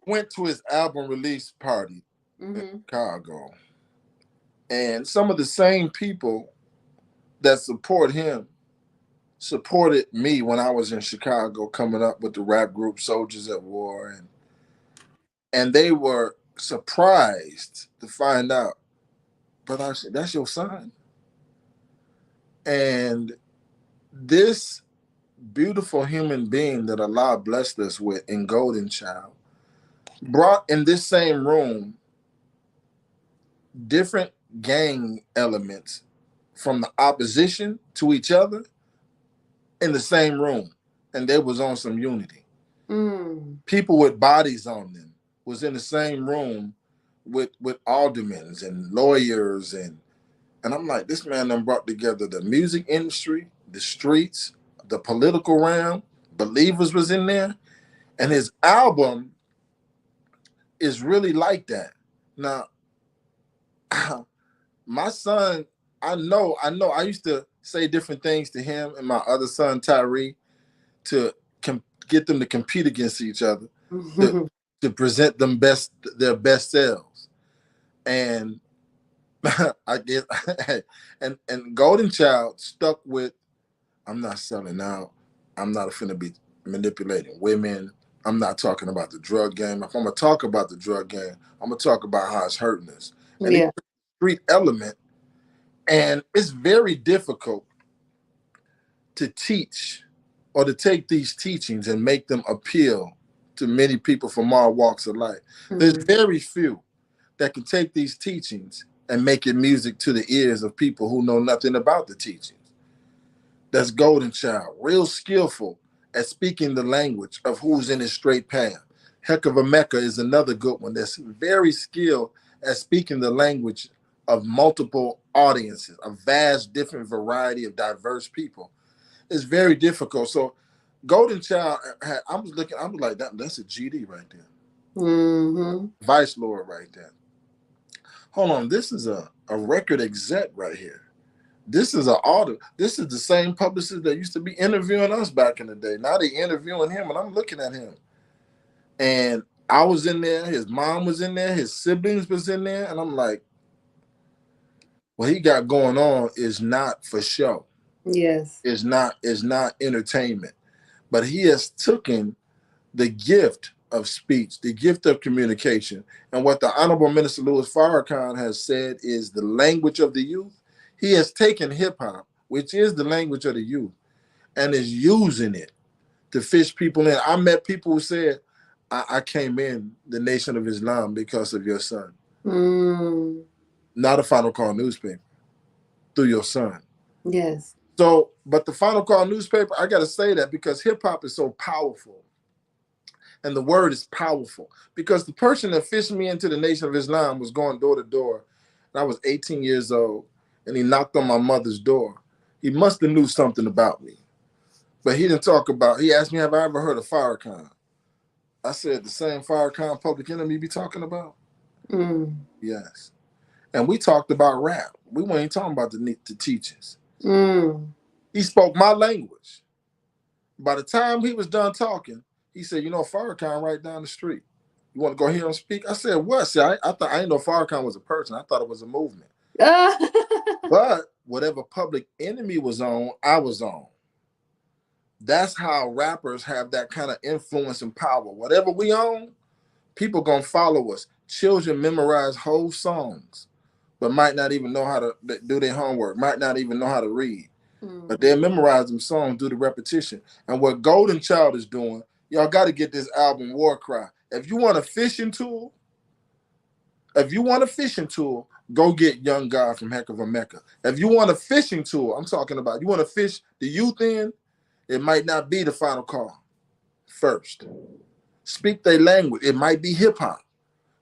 went to his album release party in Mm-hmm. Chicago, and some of the same people that support him supported me when I was in Chicago coming up with the rap group Soldiers at War, and they were surprised to find out, but I said, that's your son. And this beautiful human being that Allah blessed us with in Golden Child brought in this same room different gang elements from the opposition to each other in the same room, and they was on some unity. People with bodies on them was in the same room with aldermen and lawyers, and I'm like, this man done brought together the music industry, the streets, the political realm. Believers was in there, and his album is really like that. Now, my son, I used to say different things to him and my other son Tyree to get them to compete against each other, to present them their best selves. And I guess and Golden Child stuck with, I'm not selling out. I'm not finna be manipulating women. I'm not talking about the drug game. If I'm gonna talk about the drug game, I'm gonna talk about how it's hurting us. And Yeah. it's a street element, and it's very difficult to teach or to take these teachings and make them appeal to many people from all walks of life. There's very few that can take these teachings and make it music to the ears of people who know nothing about the teachings. That's Golden Child, real skillful at speaking the language of who's in his straight path. Heck of a Mecca is another good one that's very skilled at speaking the language of multiple audiences, a vast different variety of diverse people. It's very difficult. So Golden Child, I was like, that's a GD right there. Vice Lord right there. Hold on, this is a record exec right here. This is this is the same publicist that used to be interviewing us back in the day. Now they interviewing him, and I'm looking at him. And I was in there, his mom was in there, his siblings was in there, and I'm like, what he got going on is not for show. Yes. It's not entertainment. But he has taken the gift of speech, the gift of communication, and what the Honorable Minister Louis Farrakhan has said is the language of the youth. He has taken hip hop, which is the language of the youth, and is using it to fish people in. I met people who said, I came in the Nation of Islam because of your son. Not a Final Call newspaper, through your son. Yes. So, but the Final Call newspaper, I got to say that because hip hop is so powerful. And the word is powerful because the person that fished me into the Nation of Islam was going door to door. And I was 18 years old, and he knocked on my mother's door. He must have knew something about me, but he didn't talk about. He asked me, "Have I ever heard of Farrakhan?" I said, "The same Farrakhan, Public Enemy, you be talking about?" Yes. And we talked about rap. We weren't talking about the teachers. He spoke my language. By the time he was done talking, he said, "You know, Farrakhan right down the street. You want to go hear him speak?" I said, "What?" See, I thought I didn't know Farrakhan was a person. I thought it was a movement. But whatever Public Enemy was on, I was on. That's how rappers have that kind of influence and power. Whatever we own, people gonna follow us. Children memorize whole songs, but might not even know how to do their homework, might not even know how to read. But they'll memorize them songs due to repetition. And what Golden Child is doing, y'all got to get this album War Cry. If you want a fishing tool, go get Young God from Heck of a Mecca. If you want a fishing tool, I'm talking about, you want to fish the youth in, it might not be the Final Call first. Speak their language. It might be hip hop.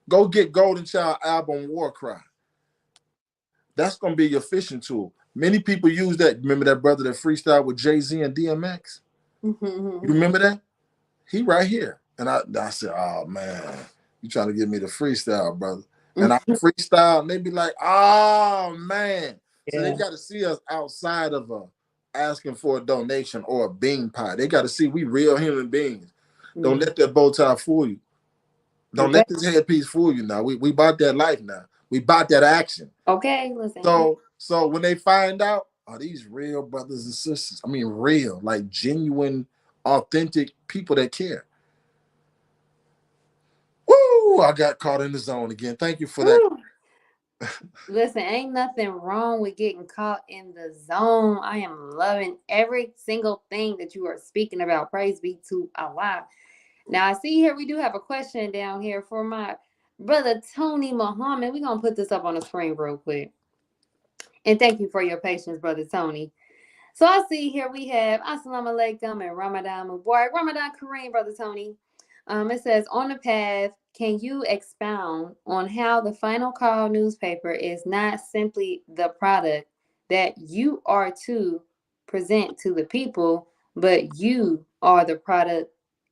Go get Golden Child album War Cry. That's gonna be your fishing tool. Many people use that. Remember that brother that freestyle with Jay Z and DMX? You remember that? He right here. And I said, oh man, you trying to get me to freestyle, brother. And I freestyle, and they be like, oh man. So they Yeah. got to see us outside of asking for a donation or a bean pie. They got to see we real human beings. Don't let that bow tie fool you. Don't Okay. let this headpiece fool you now. We bought that life now. We bought that action. Okay. Listen. So when they find out, are these real brothers and sisters? I mean, real, like genuine, authentic people that care. Woo! I got caught in the zone again. Thank you for that. Woo. Listen, ain't nothing wrong with getting caught in the zone. I am loving every single thing that you are speaking about. Praise be to Allah. Now, I see here we do have a question down here for my brother Tony Muhammad. We're going to put this up on the screen real quick. And thank you for your patience, brother Tony. So I see here we have Assalamu alaikum and Ramadan Mubarak. Ramadan Kareem, brother Tony. It says, on the path, can you expound on how the Final Call newspaper is not simply the product that you are to present to the people, but you are the product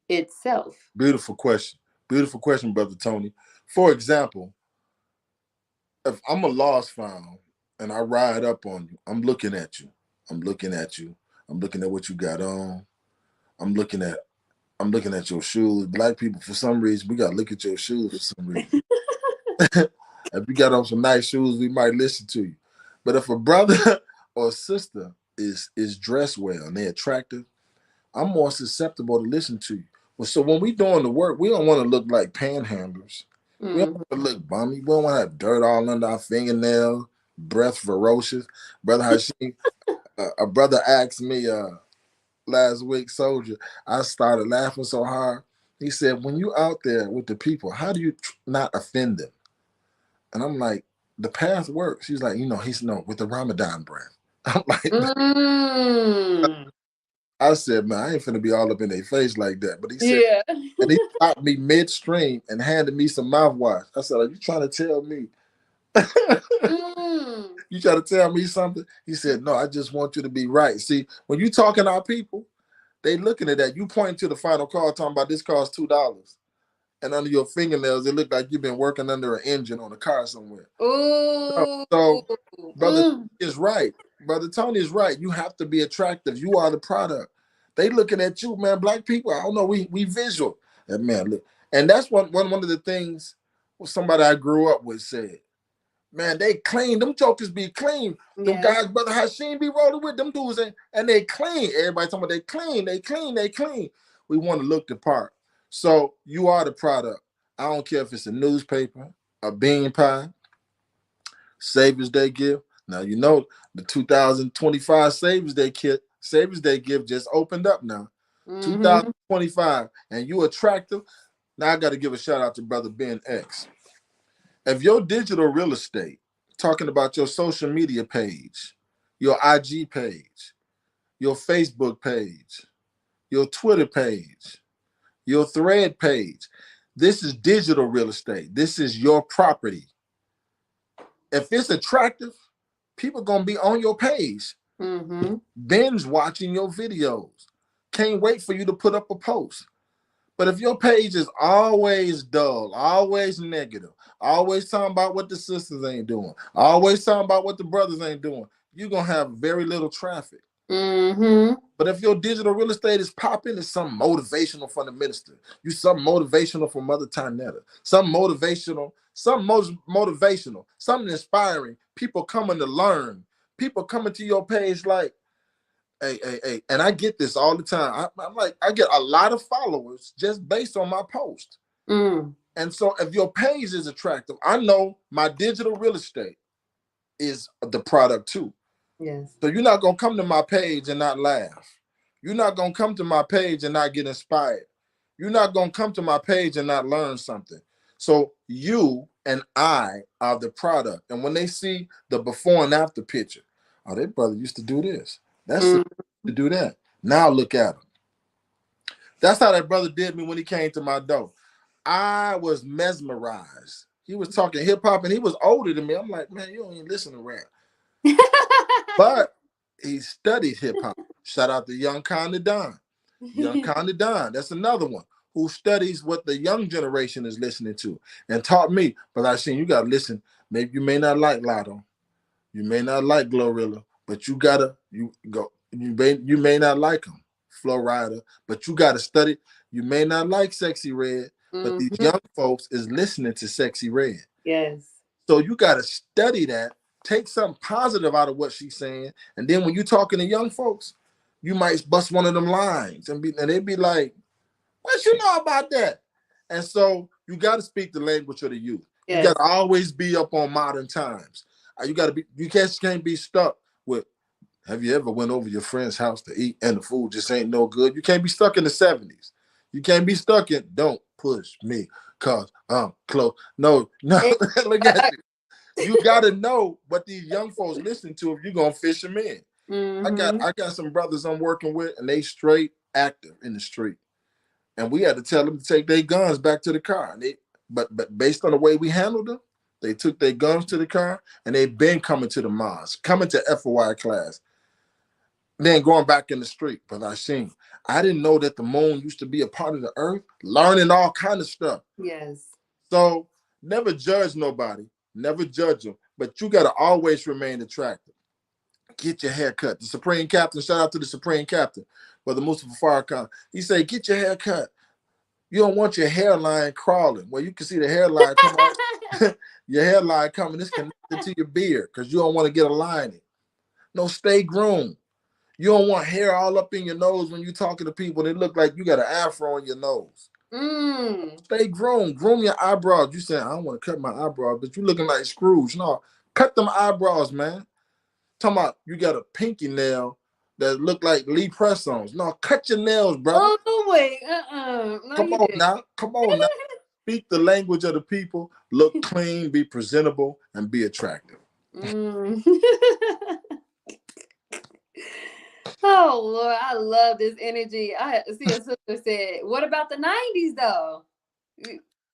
itself? Beautiful question. Beautiful question, brother Tony. For example, if I'm a lost found and I ride up on you, I'm looking at you. I'm looking at you. I'm looking at what you got on. I'm looking at your shoes. Black people, for some reason, we gotta look at your shoes for some reason. If you got on some nice shoes, we might listen to you. But if a brother or sister is dressed well and they're attractive, I'm more susceptible to listen to you. Well, so when we doing the work, we don't want to look like panhandlers. We don't want to look bummy. We don't want to have dirt all under our fingernails, breath ferocious. Brother Hashim, a brother asked me last week, Soldier, I started laughing so hard. He said, when you out there with the people, how do you not offend them? And I'm like, the path works. He's like, he's with the Ramadan brand. I'm like, I said, man, I ain't finna be all up in their face like that. But he said, Yeah. and he stopped me midstream and handed me some mouthwash. I said, are you trying to tell me? You trying to tell me something? He said, no, I just want you to be right. See, when you talking to our people, they looking at that. You pointing to the Final Call talking about this costs $2. And under your fingernails, it look like you've been working under an engine on a car somewhere. Ooh. So brother is right. Brother Tony is right. You have to be attractive. You are the product. They looking at you, man. Black people, I don't know, we visual. And man, look. And that's one of the things somebody I grew up with said. Man, they clean. Them jokers be clean. Them guys, Brother Hashim be rolling with them dudes, and they clean. Everybody talking about they clean, they clean, they clean. We want to look the part. So you are the product. I don't care if it's a newspaper, a bean pie, Savior's Day gift. Now you know the 2025 Savior's Day gift just opened up now. 2025, and you attractive. Now I got to give a shout out to Brother Ben X. If your digital real estate, talking about your social media page, your IG page, your Facebook page, your Twitter page, your Thread page, this is digital real estate. This is your property. If it's attractive, people gonna be on your page, binge watching your videos. Can't wait for you to put up a post. But if your page is always dull, always negative, always talking about what the sisters ain't doing, always talking about what the brothers ain't doing, you're gonna have very little traffic. But if your digital real estate is popping, it's something motivational from the minister. You something motivational from Mother Tanetta. Something motivational, something inspiring. People coming to learn. People coming to your page like, hey. And I get this all the time. I'm like, I get a lot of followers just based on my post. And so if your page is attractive, I know my digital real estate is the product too. Yes. So you're not gonna come to my page and not laugh. You're not gonna come to my page and not get inspired. You're not gonna come to my page and not learn something. So you and I are the product. And when they see the before and after picture, oh, that brother used to do this. That's to do that. Now look at him. That's how that brother did me when he came to my door. I was mesmerized. He was talking hip hop and he was older than me. I'm like, man, you don't even listen to rap. But he studied hip hop. Shout out to Young Conda Don. Young Conda Don, that's another one who studies what the young generation is listening to and taught me. But I seen you gotta listen. Maybe you may not like Lotto, you may not like Glorilla, but you may not like them, Flow Rider, but you gotta study. You may not like Sexy Red, but these Mm-hmm. young folks is listening to Sexy Red. Yes. So you gotta study that, take something positive out of what she's saying, and then when you're talking to young folks, you might bust one of them lines and they'd be like, what you know about that? And so you got to speak the language of the youth. You got Yes. to always be up on modern times. You got to be. You can't be stuck with. Have you ever went over your friend's house to eat and the food just ain't no good? You can't be stuck in the 70s. You can't be stuck in. Don't push me, cause I'm close. No, no. Look at you. You got to know what these young folks listen to if you're gonna fish them in. Mm-hmm. I got some brothers I'm working with, and they straight active in the street. And we had to tell them to take their guns back to the car. But based on the way we handled them, they took their guns to the car, and they've been coming to the mosque, coming to FOI class, then going back in the street. But I didn't know that the moon used to be a part of the earth, learning all kind of stuff. Yes. So never judge nobody, never judge them, but you got to always remain attractive. Get your hair cut. The Supreme Captain, shout out to the Supreme Captain, Brother Mustafa Farrakhan. He said, get your hair cut. You don't want your hairline crawling. Well, you can see the hairline come off. Your hairline coming, it's connected to your beard because you don't want to get a lining. No, stay groomed. You don't want hair all up in your nose when you're talking to people and it look like you got an afro on your nose. Mm. Stay groomed. Groom your eyebrows. You saying, I don't want to cut my eyebrows, but you looking like Scrooge. No, cut them eyebrows, man. Talking about you got a pinky nail that look like Lee Press-ons. No, cut your nails, brother. Oh no, wait. No, Come you on didn't. now. Come on now. Speak the language of the people, look clean, be presentable, and be attractive. Mm. Oh Lord, I love this energy. I see a sister said, "What about the '90s though?"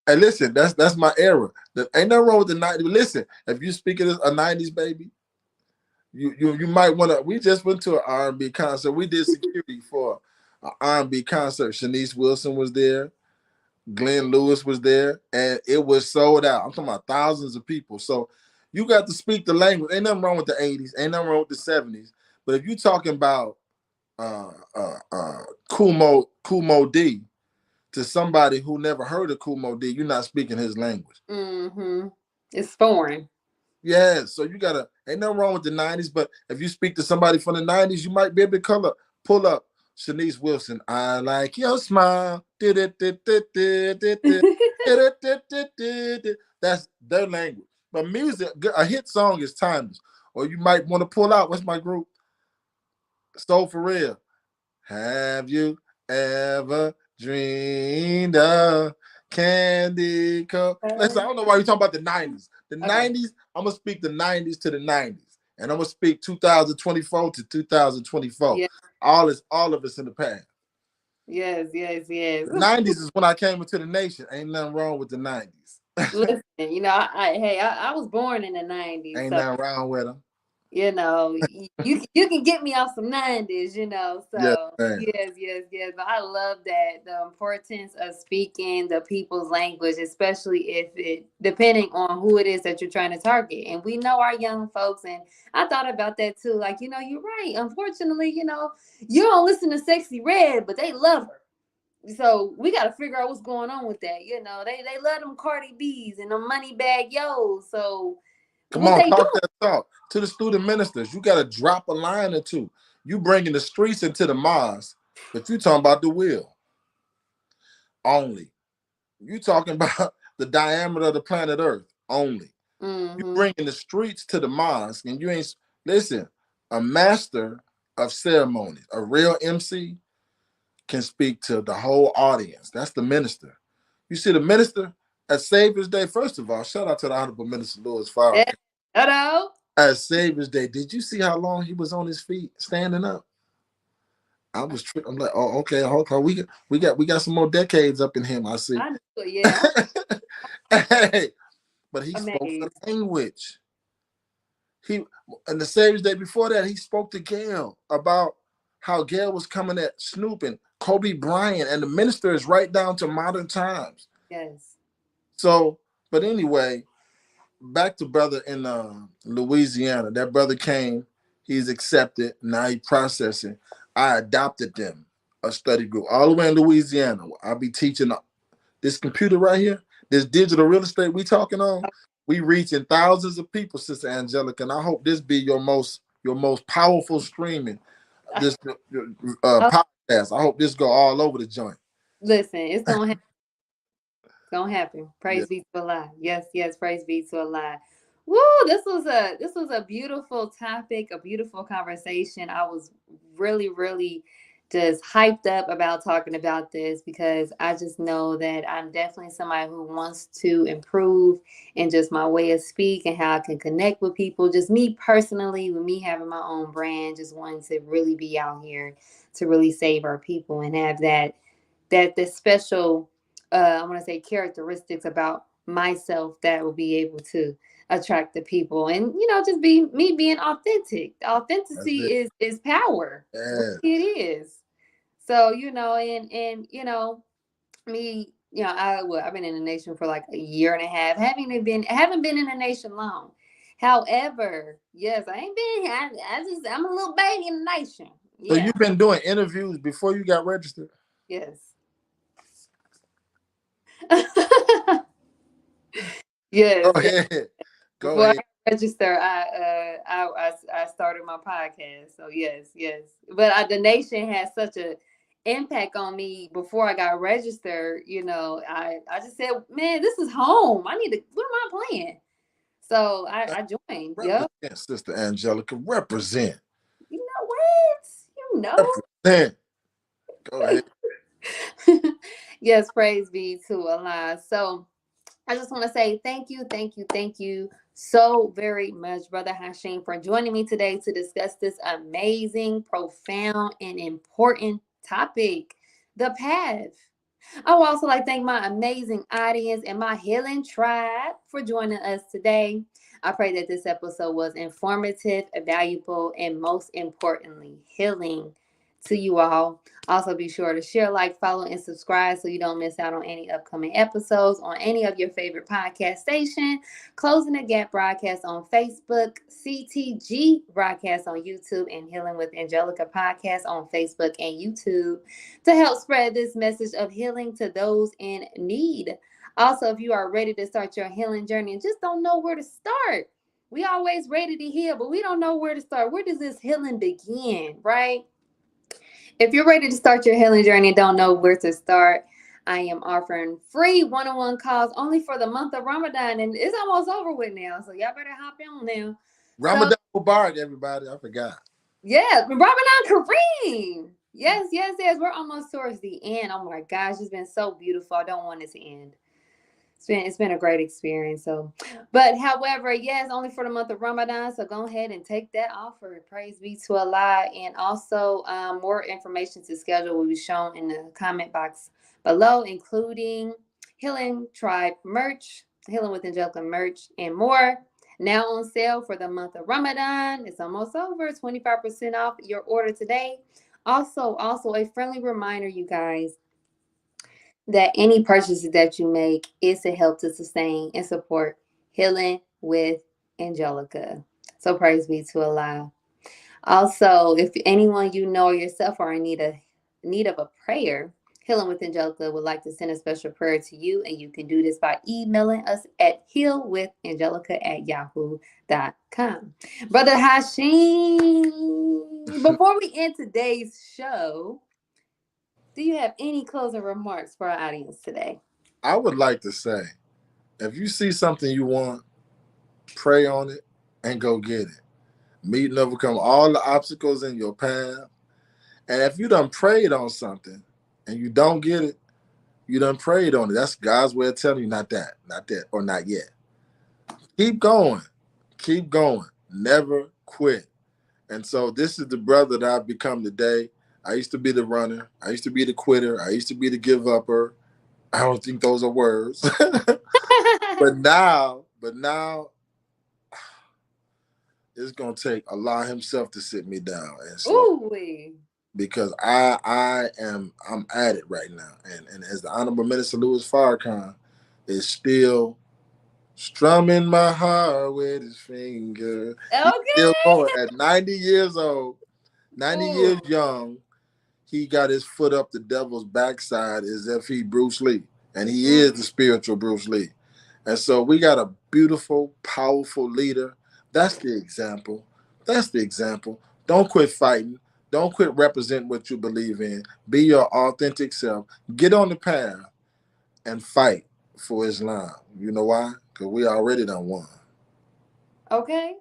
Hey, listen, that's my era. Ain't nothing wrong with the 90s. Listen, if you speak of a 90s baby, you might want to. We just went to an R&B concert. We did security for an R&B concert. Shanice Wilson was there. Glenn Lewis was there, and it was sold out. I'm talking about thousands of people. So you got to speak the language. Ain't nothing wrong with the 80s. Ain't nothing wrong with the 70s. But if you're talking about uh, uh, uh, Kumo D to somebody who never heard of Kumo D, you're not speaking his language. Mm-hmm. It's foreign. Yeah, so you gotta. Ain't nothing wrong with the 90s, but if you speak to somebody from the 90s, you might be able to pull up Shanice Wilson. I like your smile. That's their language. But music, a hit song is timeless. Or you might want to pull out. What's my group? Soul for Real. Have you ever dreamed of candy co? Listen, I don't know why you're talking about the 90s. The Okay. 90s, I'm gonna speak the 90s to the 90s. And I'm gonna speak 2024 to 2024. Yeah. All of us in the past. Yes. Yes. Yes. The 90s is when I came into the nation. Ain't nothing wrong with the 90s. Listen, hey, I was born in the '90s, Ain't so nothing wrong with them. you can get me off some '90s, Yes, so man. yes, but I love that the importance of speaking the people's language, especially if it depending on who it is that you're trying to target. And we know our young folks, and I thought about that too, like, you're right. Unfortunately, you don't listen to Sexy Red, but they love her. So we got to figure out what's going on with that. They love them Cardi B's and them money bag yos. So Come what on, they talk doing? that talk. To the student ministers, you got to drop a line or two. You bringing the streets into the mosque, but you talking about the will only. You talking about the diameter of the planet Earth only. You Mm-hmm. bringing the streets to the mosque, and you ain't listen. A master of ceremonies, a real MC, can speak to the whole audience. That's the minister. You see, the minister at Savior's Day. First of all, shout out to the Honorable Minister Louis Yeah. Farrakhan. Hello. At Savior's Day, did you see how long he was on his feet standing up? I'm like, oh, okay, hold on. We got some more decades up in him. I see. I know, yeah, Hey, but he I'm spoke the amazed. language. He and the Savior's Day before that, he spoke to Gail about how Gail was coming at Snoop and Kobe Bryant, and the minister is right down to modern times. Yes. So, but anyway, back to brother in Louisiana. That brother came. He's accepted. Now he processing. I adopted them a study group all the way in Louisiana. I'll be teaching this computer right here, this digital real estate we talking on. We reaching thousands of people, Sister Angelica, and I hope this be your most powerful streaming this Oh, podcast. I hope this go all over the joint. listen, it's gonna happen. Yeah, Praise be to Allah. Yes, yes, praise be to Allah. Woo, this was a beautiful topic, a beautiful conversation. I was really, really just hyped up about talking about this because I just know that I'm definitely somebody who wants to improve in just my way of speak and how I can connect with people. Just me personally, with me having my own brand, just wanting to really be out here to really save our people and have that special I want to say characteristics about myself that will be able to attract the people and just be me being authentic. that's it. Authenticity is power. Yeah, Really it is. So and me, I've been in the nation for like a year and a half. Haven't been in the nation long. However, yes, I ain't been here. I'm a little baby in the nation. so Yeah. you've been doing interviews before you got registered. Yes. Go Yes, yes. ahead, go Before I ahead. got registered, I started my podcast. So yes, yes. But the nation has such a impact on me before I got registered. I just said, man, this is home. I need to. What am I playing? So I joined. Yep. Represent, Sister Angelica. Represent. You know what? You know. Represent. Go ahead. Yes, praise be to Allah. So I just want to say thank you so very much, Brother Hashim, for joining me today to discuss this amazing, profound, and important topic, the path. I would also like to thank my amazing audience and my healing tribe for joining us today. I pray that this episode was informative, valuable, and most importantly, healing to you all. Also, be sure to share, like, follow, and subscribe so you don't miss out on any upcoming episodes on any of your favorite podcast station. Closing the Gap broadcast on Facebook, CTG broadcast on YouTube, and Healing with Angelica podcast on Facebook and YouTube to help spread this message of healing to those in need. Also, if you are ready to start your healing journey and just don't know where to start, we always ready to heal, but we don't know where to start. Where does this healing begin, right? If you're ready to start your healing journey and don't know where to start, I am offering free one-on-one calls only for the month of Ramadan, and it's almost over with now, so y'all better hop on now. So Ramadan Mubarak, everybody. I forgot. yeah, Ramadan Kareem. Yes, yes, yes. We're almost towards the end. Oh my gosh, it's been so beautiful. I don't want it to end. It's been a great experience. So, but however, yes, only for the month of Ramadan. So go ahead and take that offer. Praise be to Allah. And also, more information to schedule will be shown in the comment box below, including Healing Tribe merch, Healing with Angelica merch, and more. Now on sale for the month of Ramadan. It's almost over. 25% off your order today. Also a friendly reminder, you guys, that any purchases that you make is to help to sustain and support Healing with Angelica. So praise be to Allah. Also, if anyone you know or yourself are in need of a prayer, Healing with Angelica would like to send a special prayer to you, and you can do this by emailing us at healwithangelica@yahoo.com. Brother Hashim, before we end today's show, do you have any closing remarks for our audience today? I would like to say, if you see something you want, pray on it and go get it. Meet and overcome all the obstacles in your path. And if you done prayed on something and you don't get it, you done prayed on it. That's God's way of telling you not that, or not yet. Keep going. Keep going. Never quit. And so this is the brother that I've become today. I used to be the runner. I used to be the quitter. I used to be the give upper. I don't think those are words. but now it's gonna take Allah Himself to sit me down and slow, Ooh. because I'm at it right now. And as the Honorable Minister Louis Farrakhan is still strumming my heart with his finger. He's still Okay. going at 90 years old, 90 Ooh. years young. He got his foot up the devil's backside as if he Bruce Lee. And he is the spiritual Bruce Lee. And so we got a beautiful, powerful leader. That's the example. That's the example. Don't quit fighting. Don't quit representing what you believe in. Be your authentic self. Get on the path and fight for Islam. You know why? Because we already done won. Okay.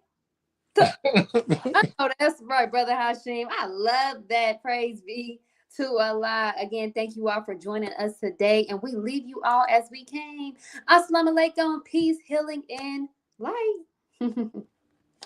Oh, that's right, Brother Hashim. I love that. Praise be to Allah. Again, thank you all for joining us today. And we leave you all as we came. Assalamu alaikum. Peace, healing, and light.